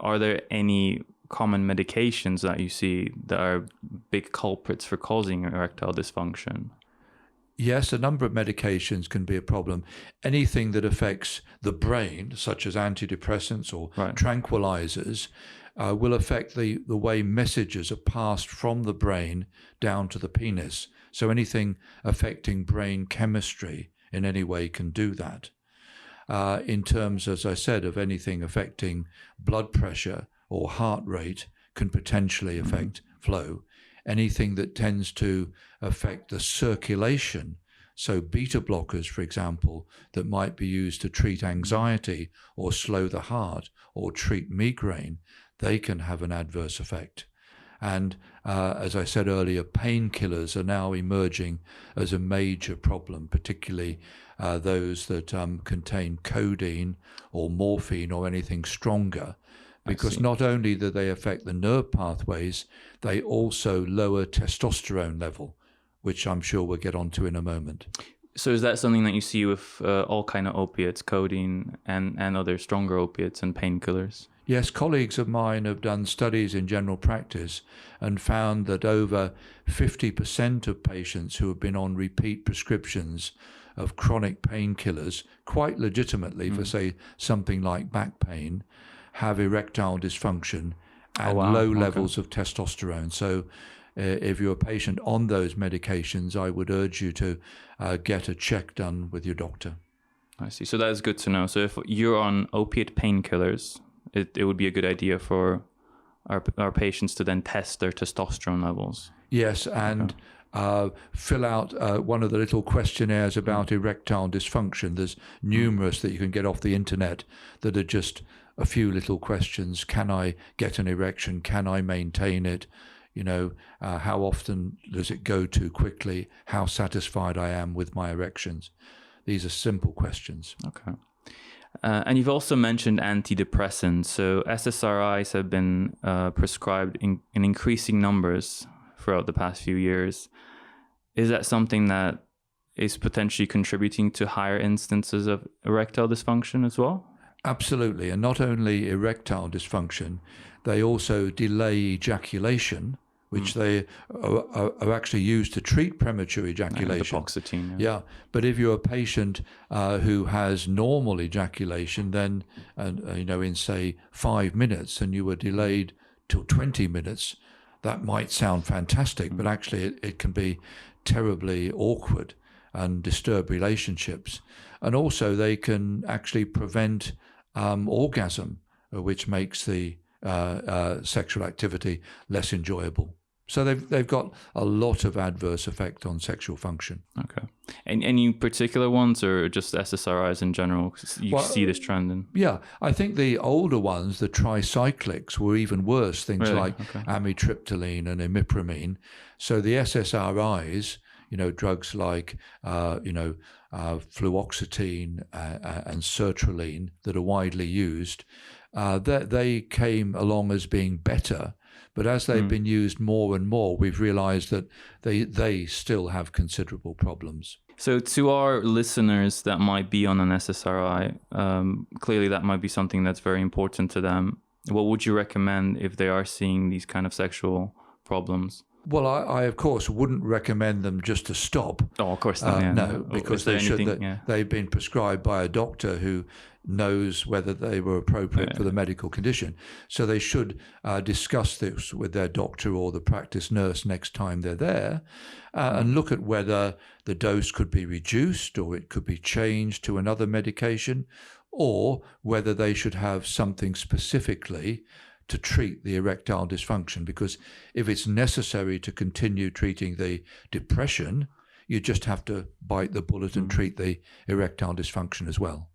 are there any common medications that you see that are big culprits for causing erectile dysfunction? Yes, a number of medications can be a problem. Anything that affects the brain, such as antidepressants or tranquilizers, will affect the way messages are passed from the brain down to the penis. So anything affecting brain chemistry in any way can do that. In terms, as I said, of anything affecting blood pressure or heart rate can potentially affect flow. Anything that tends to affect the circulation, so beta blockers, for example, that might be used to treat anxiety or slow the heart or treat migraine, they can have an adverse effect. And as I said earlier, painkillers are now emerging as a major problem, particularly those that contain codeine or morphine or anything stronger. Because not only do they affect the nerve pathways, they also lower testosterone level, which I'm sure we'll get onto in a moment. So is that something that you see with all kind of opiates, codeine and other stronger opiates and painkillers? Yes, colleagues of mine have done studies in general practice and found that over 50% of patients who have been on repeat prescriptions of chronic painkillers, quite legitimately for, say, something like back pain, have erectile dysfunction and low levels of testosterone. So if you're a patient on those medications, I would urge you to get a check done with your doctor. I see. So that is good to know. So if you're on opiate painkillers, it would be a good idea for our patients to then test their testosterone levels. Yes, and fill out one of the little questionnaires about erectile dysfunction. There's numerous that you can get off the internet that are just a few little questions. Can I get an erection? Can I maintain it? You know, how often does it go too quickly? How satisfied I am with my erections? These are simple questions. Okay. And you've also mentioned antidepressants. So SSRIs have been prescribed in increasing numbers throughout the past few years. Is that something that is potentially contributing to higher instances of erectile dysfunction as well? Absolutely. And not only erectile dysfunction, they also delay ejaculation, which they are actually used to treat premature ejaculation. Duloxetine. Yeah. But if you're a patient who has normal ejaculation, then, in, say, 5 minutes, and you were delayed till 20 minutes, that might sound fantastic, but actually it can be terribly awkward and disturb relationships. And also they can actually prevent orgasm, which makes the sexual activity less enjoyable. So they've got a lot of adverse effect on sexual function. Okay. And any particular ones, or just SSRIs in general? You see this trend in? Yeah, I think the older ones, the tricyclics, were even worse. Things like amitriptyline and imipramine. So the SSRIs, drugs like fluoxetine and sertraline that are widely used, they came along as being better. But as they've been used more and more, we've realized that they still have considerable problems. So to our listeners that might be on an SSRI, clearly that might be something that's very important to them. What would you recommend if they are seeing these kind of sexual problems? Well, I of course wouldn't recommend them just to stop. Oh, of course not. No, because they've been prescribed by a doctor who knows whether they were appropriate for the medical condition. So they should discuss this with their doctor or the practice nurse next time they're there, and look at whether the dose could be reduced or it could be changed to another medication, or whether they should have something specifically to treat the erectile dysfunction. Because if it's necessary to continue treating the depression, you just have to bite the bullet and treat the erectile dysfunction as well.